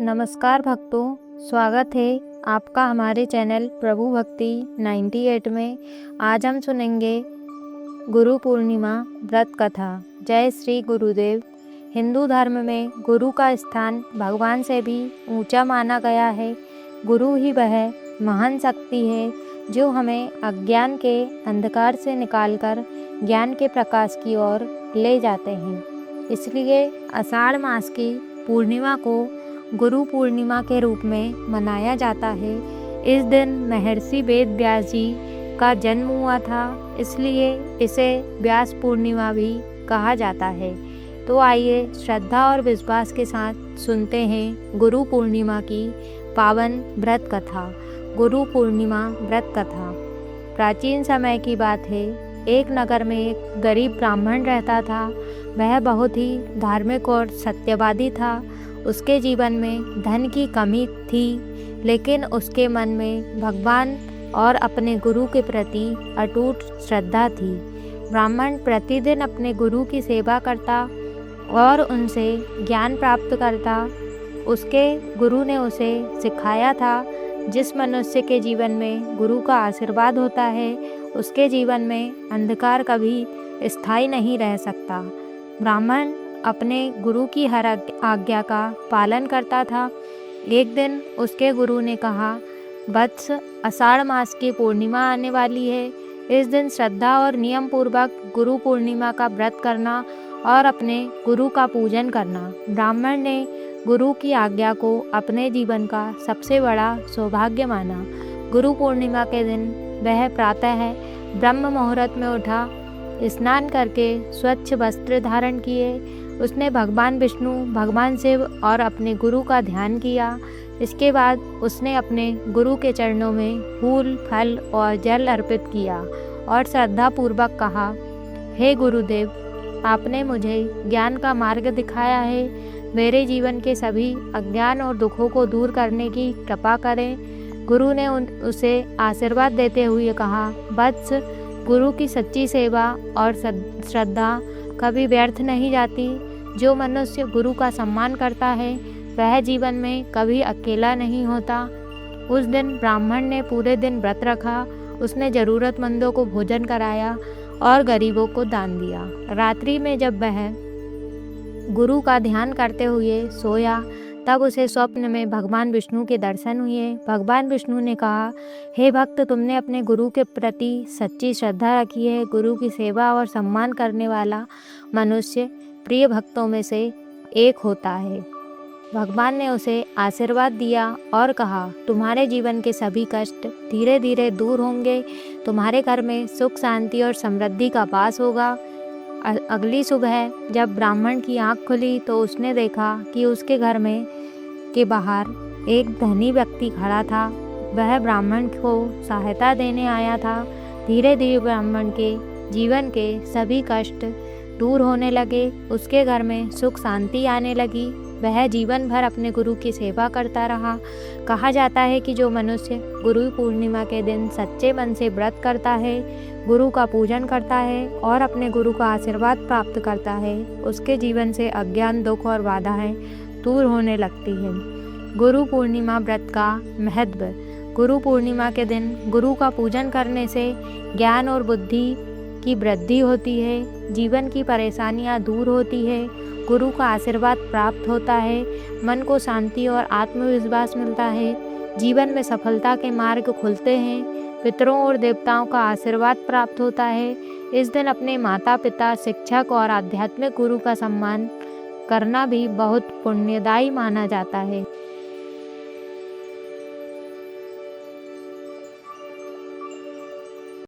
नमस्कार भक्तों, स्वागत है आपका हमारे चैनल प्रभु भक्ति 98 में। आज हम सुनेंगे गुरु पूर्णिमा व्रत कथा। जय श्री गुरुदेव। हिंदू धर्म में गुरु का स्थान भगवान से भी ऊंचा माना गया है। गुरु ही वह महान शक्ति है जो हमें अज्ञान के अंधकार से निकालकर ज्ञान के प्रकाश की ओर ले जाते हैं। इसलिए आषाढ़ मास की पूर्णिमा को गुरु पूर्णिमा के रूप में मनाया जाता है। इस दिन महर्षि वेद व्यास जी का जन्म हुआ था, इसलिए इसे व्यास पूर्णिमा भी कहा जाता है। तो आइए श्रद्धा और विश्वास के साथ सुनते हैं गुरु पूर्णिमा की पावन व्रत कथा। गुरु पूर्णिमा व्रत कथा प्राचीन समय की बात है। एक नगर में एक गरीब ब्राह्मण रहता था। वह बहुत ही धार्मिक और सत्यवादी था। उसके जीवन में धन की कमी थी, लेकिन उसके मन में भगवान और अपने गुरु के प्रति अटूट श्रद्धा थी। ब्राह्मण प्रतिदिन अपने गुरु की सेवा करता और उनसे ज्ञान प्राप्त करता। उसके गुरु ने उसे सिखाया था, जिस मनुष्य के जीवन में गुरु का आशीर्वाद होता है, उसके जीवन में अंधकार कभी स्थायी नहीं रह सकता। ब्राह्मण अपने गुरु की हर आज्ञा का पालन करता था। एक दिन उसके गुरु ने कहा, वत्स, आषाढ़ मास की पूर्णिमा आने वाली है। इस दिन श्रद्धा और नियम पूर्वक गुरु पूर्णिमा का व्रत करना और अपने गुरु का पूजन करना। ब्राह्मण ने गुरु की आज्ञा को अपने जीवन का सबसे बड़ा सौभाग्य माना। गुरु पूर्णिमा के दिन वह प्रातः ब्रह्म मुहूर्त में उठा, स्नान करके स्वच्छ वस्त्र धारण किए। उसने भगवान विष्णु, भगवान शिव और अपने गुरु का ध्यान किया। इसके बाद उसने अपने गुरु के चरणों में फूल, फल और जल अर्पित किया और श्रद्धापूर्वक कहा, हे गुरुदेव, आपने मुझे ज्ञान का मार्ग दिखाया है। मेरे जीवन के सभी अज्ञान और दुखों को दूर करने की कृपा करें। गुरु ने उसे आशीर्वाद देते हुए कहा, वत्स, गुरु की सच्ची सेवा और श्रद्धा कभी व्यर्थ नहीं जाती। जो मनुष्य गुरु का सम्मान करता है, वह जीवन में कभी अकेला नहीं होता। उस दिन ब्राह्मण ने पूरे दिन व्रत रखा। उसने ज़रूरतमंदों को भोजन कराया और गरीबों को दान दिया। रात्रि में जब वह गुरु का ध्यान करते हुए सोया, तब उसे स्वप्न में भगवान विष्णु के दर्शन हुए। भगवान विष्णु ने कहा, हे भक्त, तुमने अपने गुरु के प्रति सच्ची श्रद्धा रखी है। गुरु की सेवा और सम्मान करने वाला मनुष्य प्रिय भक्तों में से एक होता है। भगवान ने उसे आशीर्वाद दिया और कहा, तुम्हारे जीवन के सभी कष्ट धीरे धीरे दूर होंगे। तुम्हारे घर में सुख, शांति और समृद्धि का वास होगा। अगली सुबह जब ब्राह्मण की आंख खुली तो उसने देखा कि उसके घर में के बाहर एक धनी व्यक्ति खड़ा था। वह ब्राह्मण को सहायता देने आया था। धीरे धीरे ब्राह्मण के जीवन के सभी कष्ट दूर होने लगे। उसके घर में सुख शांति आने लगी। वह जीवन भर अपने गुरु की सेवा करता रहा। कहा जाता है कि जो मनुष्य गुरु पूर्णिमा के दिन सच्चे मन से व्रत करता है, गुरु का पूजन करता है और अपने गुरु का आशीर्वाद प्राप्त करता है, उसके जीवन से अज्ञान, दुख और बाधाएं दूर होने लगती हैं। गुरु पूर्णिमा व्रत का महत्व। गुरु पूर्णिमा के दिन गुरु का पूजन करने से ज्ञान और बुद्धि की वृद्धि होती है। जीवन की परेशानियां दूर होती है। गुरु का आशीर्वाद प्राप्त होता है। मन को शांति और आत्मविश्वास मिलता है। जीवन में सफलता के मार्ग खुलते हैं। पितरों और देवताओं का आशीर्वाद प्राप्त होता है। इस दिन अपने माता पिता, शिक्षक और आध्यात्मिक गुरु का सम्मान करना भी बहुत पुण्यदायी माना जाता है।